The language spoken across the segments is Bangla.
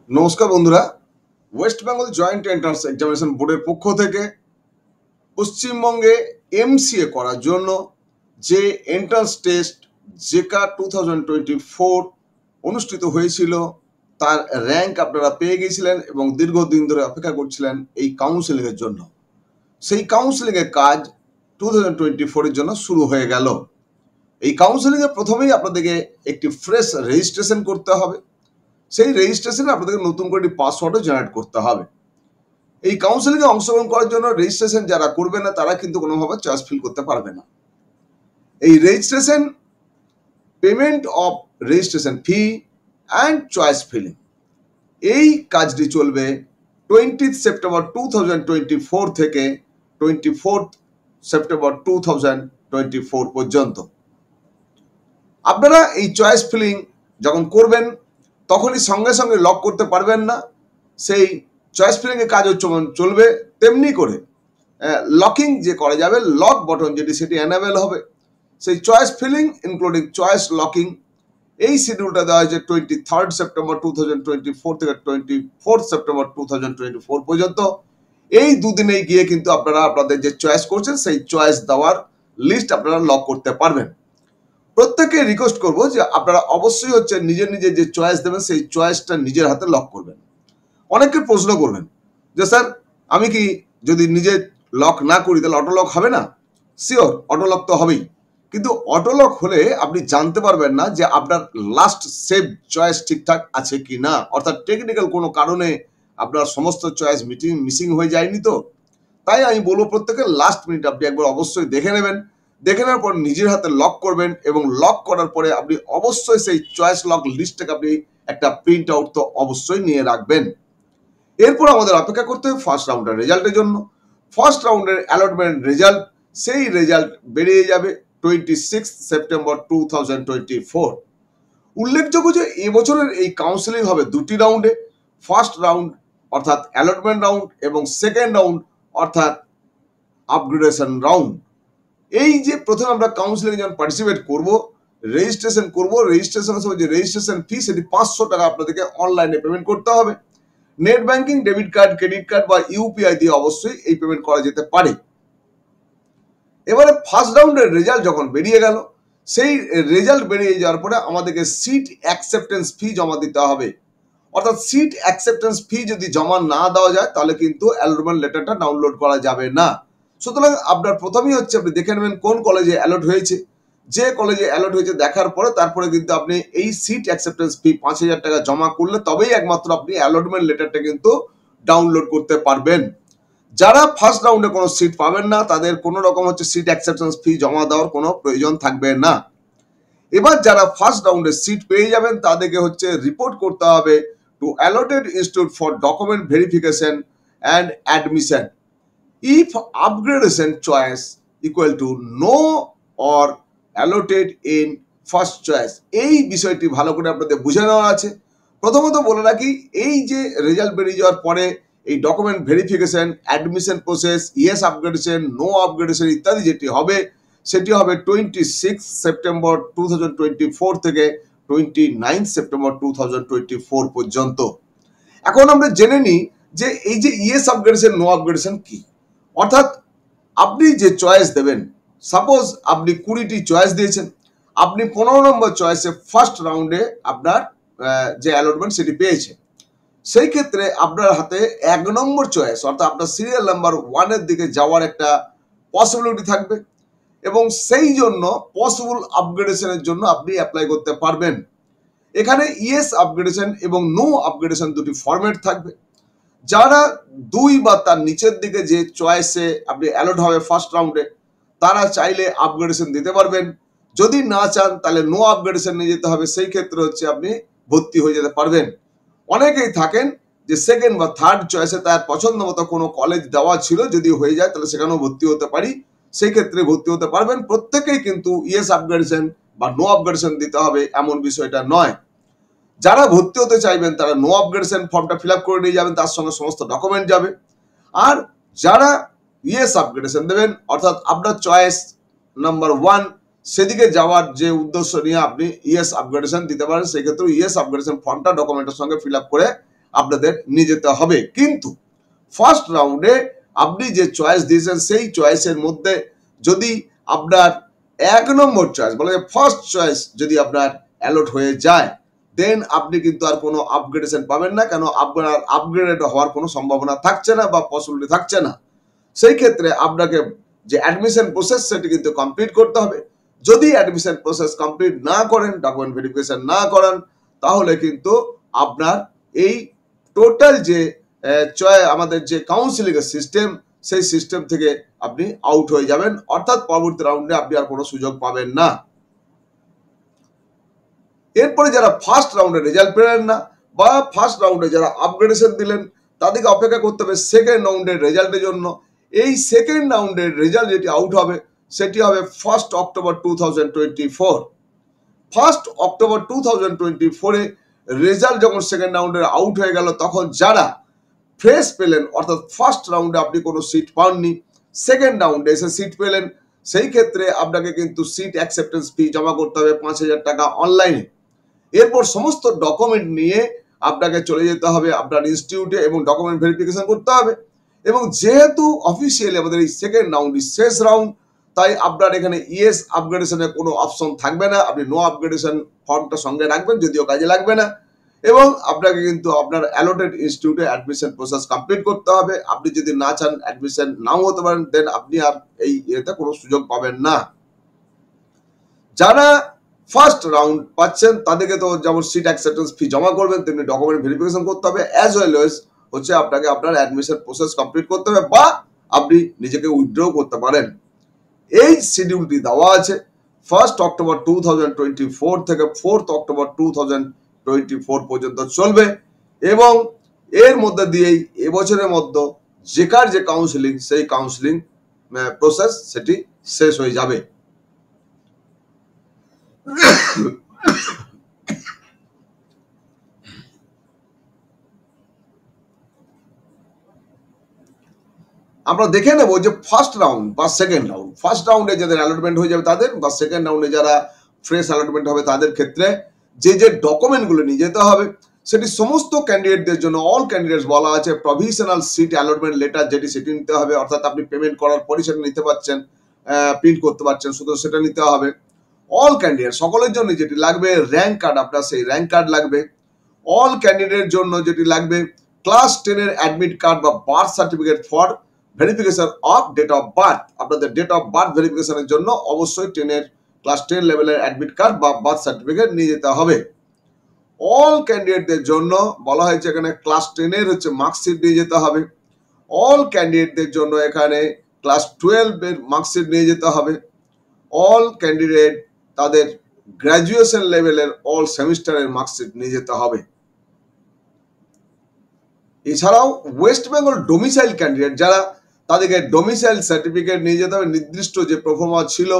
নমস্কার বন্ধুরা, West Bengal joint entrance examination বোর্ডের পক্ষ থেকে পশ্চিমবঙ্গে এমসিএ করার জন্য যে এন্ট্রান্স টেস্ট জেকা 2024 অনুষ্ঠিত হয়েছিল তার র্যাঙ্ক আপনারা পেয়ে গিয়েছিলেন এবং দীর্ঘদিন ধরে অপেক্ষা করছিলেন এই কাউন্সেলিংয়ের জন্য। সেই কাউন্সেলিংয়ের কাজ 2024 এর জন্য শুরু হয়ে গেল। এই কাউন্সেলিংয়ে প্রথমেই আপনাদেরকে একটি ফ্রেশ রেজিস্ট্রেশন করতে হবে। সেই রেজিস্ট্রেশনে আপনাদেরকে নতুন করে একটি পাসওয়ার্ডও জেনারেট করতে হবে। এই কাউন্সেলিংয়ে অংশগ্রহণ করার জন্য রেজিস্ট্রেশন যারা করবে না তারা কিন্তু কোনোভাবে চয়েস ফিল করতে পারবে না। এই registration, payment of registration fee and choice filling, এই কাজটি চলবে 20 সেপ্টেম্বর 2024 থেকে 24 সেপ্টেম্বর 2024 পর্যন্ত। আপনারা এই চয়েস ফিলিং যখন করবেন তখনই সঙ্গে সঙ্গে লক করতে পারবেন না। সেই চয়েস ফিলিংয়ের কাজ চলবে তেমনি করে লকিং যে করা যাবে, লক বটন যেটি সেটি এনাবেল হবে। সেই choice filling including choice locking, এই শিডিউলটা দেওয়া হয়েছে 23 সেপ্টেম্বর 2024 থেকে 24 সেপ্টেম্বর 2024 পর্যন্ত। এই দুদিনেই গিয়ে কিন্তু আপনারা আপনাদের যে চয়েস করছেন সেই চয়েস দেওয়ার লিস্ট আপনারা লক করতে পারবেন। প্রত্যেককে রিকোয়েস্ট করবো যে আপনারা অবশ্যই নিজের নিজের যে চয়েস দেবেন সেই চয়েসটা নিজের হাতে লক করবেন। অনেকে প্রশ্ন করবেন যে স্যার আমি কি যদি নিজে লক না করি তাহলে অটো লক হবে না? শিওর, অটো লক তো হবেই, কিন্তু অটো লক হলে আপনি জানতে পারবেন না যে আপনার লাস্ট সেভ চয়েস ঠিকঠাক আছে কি না, অর্থাৎ টেকনিক্যাল কোনো কারণে আপনার সমস্ত চয়েস মিসিং হয়ে যায়নি তো। তাই আমি বলবো প্রত্যেকে লাস্ট মিনিট আপনি একবার অবশ্যই দেখে নেবেন, দেখে নেওয়ার পর নিজের হাতে লক করবেন এবং লক করার পরে আপনি অবশ্যই সেই চয়েস লক লিস্টটাকে আপনি একটা প্রিন্ট আউট তো অবশ্যই নিয়ে রাখবেন। এরপর আমাদের অপেক্ষা করতে হবে ফার্স্ট রাউন্ডের রেজাল্টের জন্য। ফার্স্ট রাউন্ডের অ্যালটমেন্ট রেজাল্ট, সেই রেজাল্ট বেরিয়ে যাবে 26 সেপ্টেম্বর 2024। উল্লেখযোগ্য যে এবছরের এই কাউন্সেলিং হবে দুটি রাউন্ডে, ফার্স্ট রাউন্ড অর্থাৎ অ্যালটমেন্ট রাউন্ড এবং সেকেন্ড রাউন্ড অর্থাৎ আপগ্রেডেশন রাউন্ড। এই যে প্রথমে আমরা কাউন্সিলিং যখন পার্টিসিপেট করব, রেজিস্ট্রেশন করব, রেজিস্ট্রেশনের সময় যে রেজিস্ট্রেশন ফি সেটি 500 টাকা আপনাদেরকে অনলাইনে পেমেন্ট করতে হবে। Net banking, debit card, credit card বা ইউপিআই দিয়ে অবশ্যই এই পেমেন্ট করা যেতে পারে। এবারে ফার্স্ট রাউন্ডের রেজাল্ট যখন বেরিয়ে গেল, সেই রেজাল্ট বেরিয়ে যাওয়ার পরে আমাদেরকে সিট অ্যাকসেপ্টেন্স ফি জমা দিতে হবে। অর্থাৎ সিট অ্যাকসেপ্টেন্স ফি যদি জমা না দেওয়া যায় তাহলে কিন্তু অ্যালটমেন্ট লেটারটা ডাউনলোড করা যাবে না। সুতরাং আপনার প্রথমেই আপনি দেখে নেবেন কোন কলেজে অ্যালট হয়েছে। যে কলেজে অ্যালট হয়েছে দেখার পরে তারপরে কিন্তু আপনি এই সিট অ্যাকসেপ্টেন্স ফি 5000 টাকা জমা করলে তবেই একমাত্র আপনি অ্যালটমেন্ট লেটারটা কিন্তু ডাউনলোড করতে পারবেন। যারা ফার্স্ট রাউন্ডে কোনো সিট পাবেন না তাদের কোনো রকম সিট অ্যাকসেপ্টেন্স ফি জমা দেওয়ার কোনো প্রয়োজন থাকবে না। এবার যারা ফার্স্ট রাউন্ডে সিট পেয়ে যাবেন তাদেরকে রিপোর্ট করতে হবে to allotted institute for document verification and admission if upgradation choice equal to no or allotted in first choice। এই বিষয়টি ভালো করে আপনাদের বুঝে নেওয়া আছে। প্রথমত বলে রাখি, এই যে রেজাল্ট বেরিয়ে যাওয়ার পরে এই document verification, admission process, yes upgradation, no upgradation ইত্যাদি যেটি হবে সেটি হবে 26 সেপ্টেম্বর 2024 থেকে 29 সেপ্টেম্বর 2024 পর্যন্ত। এখন আমরা জেনে নিই যে এই যে ইয়েস আপগ্রেডেশন, নো আপগ্রেডেশন কি। অর্থাৎ আপনি যে চয়েস দেবেন, সাপোজ আপনি 20টি চয়েস দিয়েছেন, আপনি 15 নম্বর চয়েসে ফার্স্ট রাউন্ডে আপনার যে অ্যালটমেন্ট সেটি পেয়েছে, সেই ক্ষেত্রে আপনার হাতে 1 নম্বর চয়েস অর্থাৎ আপনার সিরিয়াল নাম্বার 1-এর দিকে যাওয়ার একটা পসিবিলিটি থাকবে এবং সেই জন্য পসিবল আপগ্রেডেশনের জন্য আপনি অ্যাপ্লাই করতে পারবেন। এখানে ইয়েস আপগ্রেডেশন এবং নো আপগ্রেডেশন দুটি ফরম্যাট থাকবে। যারা 2 বা তার নিচের দিকে যে চয়েসে আপনি অ্যালট হবে ফার্স্ট রাউন্ডে তারা চাইলে আপগ্রেডেশন দিতে পারবেন, যদি না চান তাহলে নো আপগ্রেডেশন নিয়ে যেতে হবে। সেই ক্ষেত্রে আপনি ভর্তি হয়ে যেতে পারবেন। অনেকেই থাকেন যে সেকেন্ড বা থার্ড চয়েসে তার পছন্দ মতো কোনো কলেজ দেওয়া ছিল, যদি হয়ে যায় তাহলে সেখানেও ভর্তি হতে পারি, সেই ক্ষেত্রে ভর্তি হতে পারবেন। প্রত্যেকেই কিন্তু ইয়েস আপগ্রেডেশন বা নো আপগ্রেডেশন দিতে হবে এমন বিষয়টা নয়। যারা ভর্তি হতে চাইবেন তারা নো আপগ্রেডেশন ফর্মটা ফিল আপ করে নিয়ে যাবেন, তার সঙ্গে সমস্ত ডকুমেন্ট যাবে। আর যারা ইয়েস আপগ্রেডেশন দেবেন অর্থাৎ আপনার চয়েস নাম্বার 1 সেদিকে যাওয়ার যে উদ্দেশ্য নিয়ে আপনি ইয়েস আপগ্রেডেশন দিতে পারেন, সেক্ষেত্রে ইয়েস আপগ্রেডেশন ফর্মটা ডকুমেন্টের সঙ্গে ফিল আপ করে আপনাদের নিয়ে যেতে হবে। কিন্তু ফার্স্ট রাউন্ডে আপনি যে চয়েস দিয়েছেন সেই চয়েসের মধ্যে যদি আপনার 1 নম্বর চয়েস বলা যায় ফার্স্ট চয়েস যদি আপনার অ্যালট হয়ে যায়, দেন আপনি কিন্তু আর কোনো আপগ্রেডেশন পাবেন না, কেন আপনার আপগ্রেডেড হওয়ার কোনো সম্ভাবনা থাকছে না বা পসিবিলিটি থাকছে না। সেই ক্ষেত্রে আপনাকে যে অ্যাডমিশন প্রসেস সেটি কিন্তু কমপ্লিট করতে হবে। যদি অ্যাডমিশন প্রসেস কমপ্লিট না করেন, ডকুমেন্ট ভেরিফিকেশন না করান, তাহলে কিন্তু আপনার এই টোটাল যে আমাদের যে কাউন্সিলিং এর সিস্টেম, সেই সিস্টেম থেকে আপনি আউট হয়ে যাবেন, অর্থাৎ পরবর্তী রাউন্ডে আপনি আর কোনো সুযোগ পাবেন না। এরপরে যারা ফার্স্ট রাউন্ডে রেজাল্ট পেলেন না বা ফার্স্ট রাউন্ডে যারা আপগ্রেডেশন দিলেন, তাদেরকে অপেক্ষা করতে হবে সেকেন্ড রাউন্ডের রেজাল্টের জন্য। এই সেকেন্ড রাউন্ডের রেজাল্ট যেটি আউট হবে সেটি হবে 1 অক্টোবর 2024। 1 অক্টোবর 2024 রেজাল্ট যখন সেকেন্ড রাউন্ডের আউট হয়ে গেল, তখন যারা ফ্রেশ পেলেন, অর্থাৎ ফার্স্ট রাউন্ডে আপনি কোনো সিট পাননি, সেকেন্ড রাউন্ডে এসে সিট পেলেন, সেই ক্ষেত্রে আপনাকে কিন্তু সিট অ্যাকসেপ্টেন্স ফি জমা করতে হবে 5,000 টাকা অনলাইনে। এরপর সমস্ত ডকুমেন্ট নিয়ে আপনাকে চলে যেতে হবে আপনার ইনস্টিটিউটে এবং ডকুমেন্ট ভেরিফিকেশন করতে হবে। এবং যেহেতু অফিসিয়ালি আমাদের এই সেকেন্ড রাউন্ডই শেষ রাউন্ড, তাই আপনার এখানে ইয়েস আপগ্রেডেশনের কোনো অপশন থাকবে না। আপনি নো আপগ্রেডেশন ফর্মটা সঙ্গে রাখবেন, যদিও কাজে লাগবে না। এবং আপনাকে কিন্তু আপনার অ্যালোটেড ইনস্টিটিউটে অ্যাডমিশন প্রসেস কমপ্লিট করতে হবে। আপনি যদি না চান অ্যাডমিশন নাও হতে পারেন, দেন আপনি আর এই ইয়েতে কোনো সুযোগ পাবেন না। যারা ফার্স্ট রাউন্ড পাচ্ছেন তাদেরকে তো যেমন সিট অ্যাকসেপ্টেন্স ফি জমা করবেন, তেমনি ডকুমেন্ট ভেরিফিকেশন করতে হবে, অ্যাজ ওয়েল এজ হচ্ছে আপনাকে আপনার অ্যাডমিশন প্রসেস কমপ্লিট করতে হবে, বা আপনি নিজেকে উইথড্র করতে পারেন। এই শিডিউলটি দেওয়া আছে 1 অক্টোবর 2024 থেকে 4 অক্টোবর 2024 পর্যন্ত চলবে। এবং এর মধ্যে দিয়েই এবছরের মধ্যে জেকার যে কাউন্সিলিং, সেই কাউন্সিলিং প্রসেস সেটি শেষ হয়ে যাবে। আমরা দেখে নেব যে ফার্স্ট রাউন্ড বা সেকেন্ড রাউন্ড, ফার্স্ট রাউন্ডে যাদের অ্যালটমেন্ট হয়ে যাবে তাদের, বা সেকেন্ড রাউন্ডে যারা ফ্রেশ অ্যালটমেন্ট হবে তাদের ক্ষেত্রে যে যে ডকুমেন্টগুলো নিয়ে যেতে হবে, সেটি সমস্ত ক্যান্ডিডেটদের জন্য অল ক্যান্ডিডেটস বলা আছে প্রভিশনাল সিট অ্যালটমেন্ট লেটার, যেটি সেটি নিতে হবে, অর্থাৎ আপনি পেমেন্ট করার পরই সেটা নিতে পারছেন, প্রিন্ট করতে পারছেন, শুধু সেটা নিতে হবে। অল ক্যান্ডিডেট সকলের জন্য যেটি লাগবে র্যাঙ্ক কার্ড, আপনার সেই র্যাঙ্ক কার্ড লাগবে। অল ক্যান্ডিডেটের জন্য যেটি লাগবে ক্লাস 10 এর অ্যাডমিট কার্ড বা birth certificate for verification of date of birth. আপনাদের ডেট অফ বার্থ ভেরিফিকেশনের জন্য অবশ্যই ক্লাস 10 লেভেলের অ্যাডমিট কার্ড বা বার্থ সার্টিফিকেট নিয়ে যেতে হবে। অল ক্যান্ডিডেটদের জন্য বলা হয়েছে এখানে ক্লাস 10 এর হচ্ছে মার্কশিট নিয়ে যেতে হবে। অল ক্যান্ডিডেটদের জন্য এখানে ক্লাস 12 এর মার্কশিট নিয়ে যেতে হবে। অল ক্যান্ডিডেট তাদের গ্র্যাজুয়েশন লেভেলের অল সেমিস্টারের মার্কশিট নিয়ে যেতে হবে। এছাড়াও ওয়েস্ট বেঙ্গল ডোমিসাইল ক্যান্ডিডেট যারা, তাদেরকে ডোমিসাইল সার্টিফিকেট নিয়ে যেতে হবে। নির্দিষ্ট যে প্রফর্মা ছিল,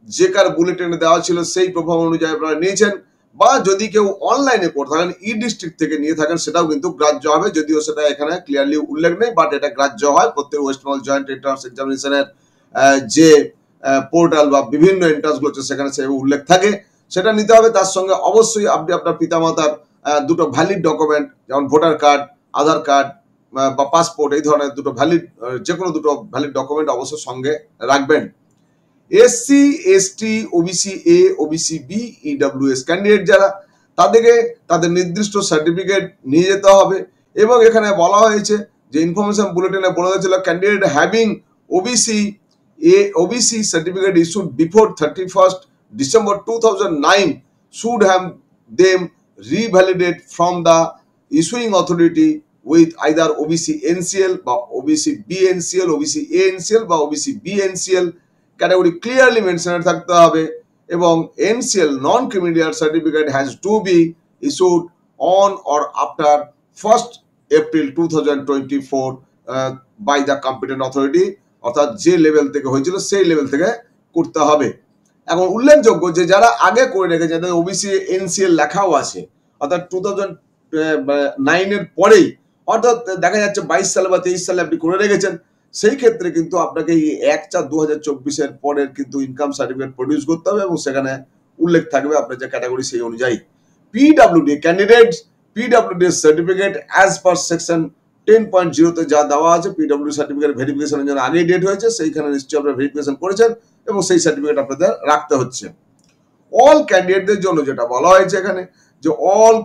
যে কার বুলেটিনে দেওয়া ছিল, সেই প্রফর্মা অনুযায়ী আপনারা নিয়েছেন, বা যদি কেউ অনলাইনে করে থাকেন, ই ডিস্ট্রিক্ট থেকে নিয়ে থাকেন, সেটাও কিন্তু গ্রাহ্য হবে, যদিও সেটা এখানে ক্লিয়ারলি উল্লেখ নেই, বাট এটা গ্রাহ্য হয়। প্রত্যেক ওয়েস্ট বেঙ্গল জয়েন্ট এন্ট্রান্স এক্সামিনেশনের যে পোর্টাল বা বিভিন্ন এন্ট্রান্স গুলো হচ্ছে সেখানে সে উল্লেখ থাকে, সেটা নিতে হবে। তার সঙ্গে অবশ্যই আপনি আপনার পিতামাতার দুটো ভ্যালিড ডকুমেন্ট, যেমন ভোটার কার্ড, আধার কার্ড বা পাসপোর্ট, এই ধরনের দুটো ভ্যালিড, যে কোনো দুটো ভ্যালিড ডকুমেন্ট অবশ্যই সঙ্গে রাখবেন। SC, ST, OBC A, OBC B, EWS candidate যারা, তাদেরকে তাদের নির্দিষ্ট সার্টিফিকেট নিয়ে যেতে হবে। এবং এখানে বলা হয়েছে যে ইনফরমেশন বুলেটিনে বলা হয়েছিল candidate having OBC certificate issued before 31st December 2009 should have them revalidate from the issuing authority with either OBC NCL বা OBC BNCL, OBC ANCL বা OBC BNCL category clearly mention থাকতে হবে। এবং NCL non criminal certificate has to be issued on or after 1st April 2024 by the competent authority, অর্থাৎ যে লেভেল থেকে হয়েছিল সেই লেভেল থেকে করতে হবে। এখন উল্লেখযোগ্য যে যারা আগে করে রেখেছে, যাদের ওবিসি এনসিএল লেখাও আছে, অর্থাৎ 2009 এর পরেই, অর্থাৎ দেখা যাচ্ছে 22 সালে বা 23 সালে আপনি করে রেখেছেন, সেই ক্ষেত্রে কিন্তু আপনাকে এই 1/4/2024 এর পরের কিন্তু ইনকাম সার্টিফিকেট প্রডিউস করতে হবে এবং সেখানে উল্লেখ থাকবে আপনার যে ক্যাটাগরি সেই অনুযায়ী। PWD candidates PWD certificate as per section 10.0 যা দেওয়া আছে, পিডব্লিউডি সার্টিফিকেট ভেরিফিকেশনের জন্য আগেই ডেট হয়েছে, সেইখানে নিশ্চয়ই আপনারা ভেরিফিকেশন করেছেন এবং সেই সার্টিফিকেট আপনাদের রাখতে হচ্ছে। অল ক্যান্ডিডেটদের জন্য যেটা বলা হয়েছে এখানে, যে all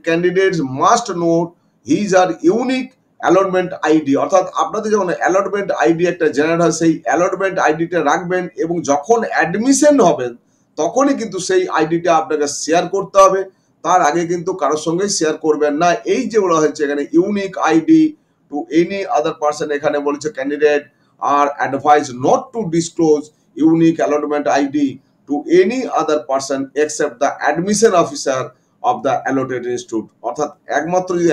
candidates must note his or unique allotment ID, অর্থাৎ আপনাদের যখন অ্যালটমেন্ট আইডি একটা জেনারেট হয় সেই অ্যালটমেন্ট আইডিটা রাখবেন এবং যখন অ্যাডমিশন হবেন তখনই কিন্তু সেই আইডিটা আপনাকে শেয়ার করতে হবে, তার আগে কিন্তু কারোর সঙ্গে শেয়ার করবেন না। এই যে বলা হয়েছে এখানে unique ID to any other person, এখানে বলেছে candidate are advise not to disclose unique allotment ID to any other person except the admission officer of the allotted institute, অর্থাৎ একমাত্র যদি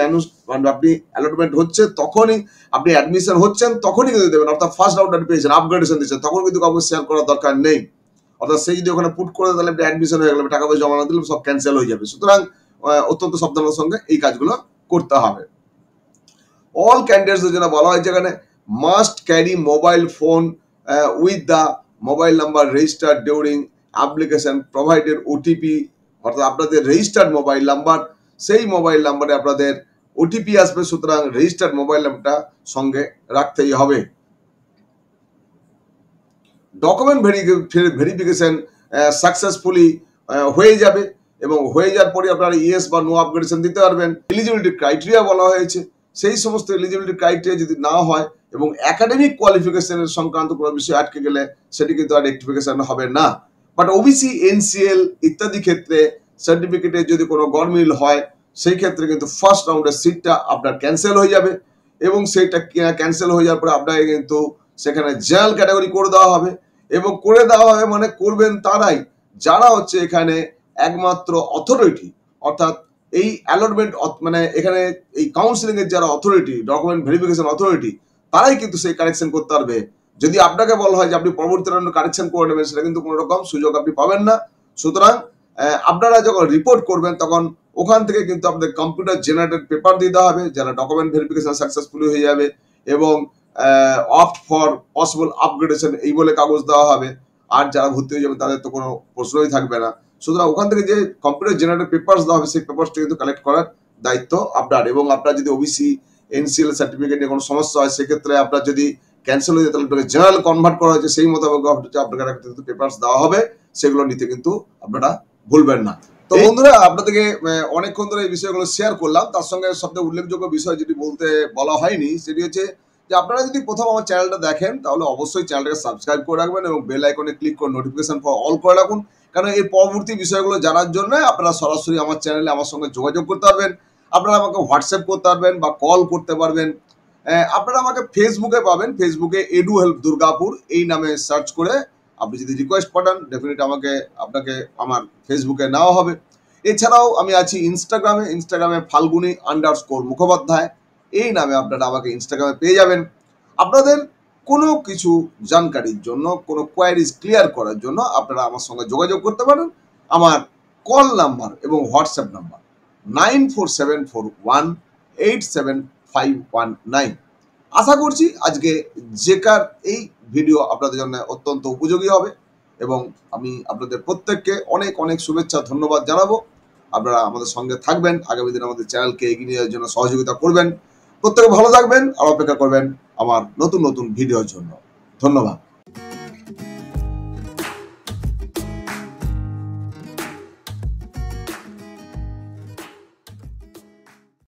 আপনি অ্যালটমেন্ট হচ্ছে তখনই, আপনি অ্যাডমিশন হচ্ছেন তখনই কিন্তু দেবেন, অর্থাৎ ফার্স্ট রাউন্ড পেয়েছেন, আপগ্রেডেশন দিচ্ছেন, তখন কিন্তু কাউকে শেয়ার করার দরকার নেই। অর্থাৎ সেই যদি ওখানে পুট করে তাহলে আপনি অ্যাডমিশন হয়ে গেলে টাকা পয়সা জমা না দিলে সব ক্যান্সেল হয়ে যাবে। সুতরাং অত্যন্ত সাবধানতার সঙ্গে এই কাজগুলো করতে হবে। অল ক্যান্ডিডেটসদের জন্য বলা হয়েছে এখানে must carry mobile phone with the mobile number registered during application provided OTP, অর্থাৎ আপনাদের রেজিস্টার্ড মোবাইল নাম্বার, সেই মোবাইল নাম্বারে আপনাদের ওটিপি আসবে, সুতরাং রেজিস্টার্ড মোবাইল নাম্বারটা সঙ্গে রাখতেই হবে। ডকুমেন্ট ভেরিফিকেশন সাকসেসফুলি হয়ে যাবে এবং হয়ে যাওয়ার পরে আপনারা ইয়েস বা নো আপগ্রেডেশন দিতে পারবেন। এলিজিবিলিটি ক্রাইটেরিয়া বলা হয়েছে, সেই সমস্ত এলিজিবিলিটি ক্রাইটেরিয়া যদি না হয় এবং একাডেমিক কোয়ালিফিকেশনের সংক্রান্ত কোনো বিষয় আটকে গেলে সেটি কিন্তু আর রেক্টিফিকেশন হবে না। বাট ওবিসি, এনসিএল ইত্যাদি ক্ষেত্রে সার্টিফিকেটে যদি কোনো গরমিল হয় সেই ক্ষেত্রে কিন্তু ফার্স্ট রাউন্ডের সিটটা আপনার ক্যান্সেল হয়ে যাবে এবং সেইটা ক্যান্সেল হয়ে যাওয়ার পরে আপনাকে কিন্তু সেখানে জেনারেল ক্যাটাগরি করে দেওয়া হবে এবং করে দেওয়া হবে মানে করবেন তারাই যারা হচ্ছে এখানে একমাত্র অথরিটি, অর্থাৎ এই অ্যালটমেন্ট মানে এখানে এই কাউন্সিলিং এর যারা অথরিটি, ডকুমেন্ট ভেরিফিকেশন অথরিটি, তারাই কিন্তু সেই কারেকশন করতে পারবে। যদি আপনাকে বলা হয় যে আপনি পরবর্তী রাউন্ডে কারেকশন করে নেবেন, সেটা কিন্তু কোনো রকম সুযোগ আপনি পাবেন না। সুতরাং আপনারা যখন রিপোর্ট করবেন তখন ওখান থেকে কিন্তু আপনাদের কম্পিউটার জেনারেটেড পেপার দিতে হবে, যারা ডকুমেন্ট ভেরিফিকেশন সাকসেসফুলি হয়ে যাবে এবং অপ্ট ফর পসিবল আপগ্রেডেশন এই বলে কাগজ দেওয়া হবে। আর যারা ভর্তি হয়ে যাবে তাদের তো কোনো প্রশ্নই থাকবে না। সুতরাং ওখান থেকে যে কম্পিউটার জেনারেটেড পেপারস দেওয়া হবে সেই পেপারসটা কিন্তু কালেক্ট করার দায়িত্ব আপনার। এবং আপনার যদি ওবিসি, এনসিএল সার্টিফিকেট নিয়ে কোনো সমস্যা হয় সেক্ষেত্রে আপনার যদি ক্যান্সেল হয়ে যায় তাহলে আপনাকে জেনারেল কনভার্ট করা হয়েছে সেই মোতাবেক আপনাকে কিন্তু পেপারস দেওয়া হবে, সেগুলো নিতে কিন্তু আপনারা ভুলবেন না। তো বন্ধুরা, আপনাদেরকে অনেকক্ষণ ধরে এই বিষয়গুলো শেয়ার করলাম। তার সঙ্গে সবথেকে উল্লেখযোগ্য বিষয় যেটি বলতে বলা হয়নি সেটি হচ্ছে যে আপনারা যদি প্রথম আমার চ্যানেলটা দেখেন তাহলে অবশ্যই চ্যানেলটাকে সাবস্ক্রাইব করে রাখবেন এবং বেল আইকনে ক্লিক করে নোটিফিকেশন ফর অল করে রাখুন, কারণ এর পরবর্তী বিষয়গুলো জানার জন্য আপনারা সরাসরি আমার চ্যানেলে আমার সঙ্গে যোগাযোগ করতে পারবেন। আপনারা আমাকে হোয়াটসঅ্যাপ করতে পারবেন বা কল করতে পারবেন। আপনারা আমাকে ফেসবুকে পাবেন, ফেসবুকে এডু হেল্প দুর্গাপুর এই নামে সার্চ করে আপনি যদি রিকোয়েস্ট পাঠান ডেফিনেট আপনাকে আমার ফেসবুকে নেওয়া হবে। এছাড়াও আমি আছি ইনস্টাগ্রামে ফাল্গুনি_মুখোপাধ্যায় এই নামে আপনারা আমাকে ইনস্টাগ্রামে পেয়ে যাবেন। আপনাদের কোনো কিছু জানকারির জন্য, কোনো কোয়ারিজ ক্লিয়ার করার জন্য আপনারা আমার সঙ্গে যোগাযোগ করতে পারেন। আমার কল নাম্বার এবং হোয়াটসঅ্যাপ নাম্বার 9474187519। আশা করছি আজকে জেকার এই ভিডিও আপনাদের জন্য অত্যন্ত উপযোগী হবে এবং আমি আপনাদের প্রত্যেককে অনেক অনেক শুভেচ্ছা, ধন্যবাদ জানাবো। আপনারা আমাদের সঙ্গে থাকবেন, আগামী দিনে আমাদের চ্যানেলকে এগিয়ে নিয়ে যাওয়ার জন্য সহযোগিতা করবেন। প্রত্যেকে ভালো থাকবেন আর অপেক্ষা করবেন আমার নতুন নতুন ভিডিওর জন্য। ধন্যবাদ।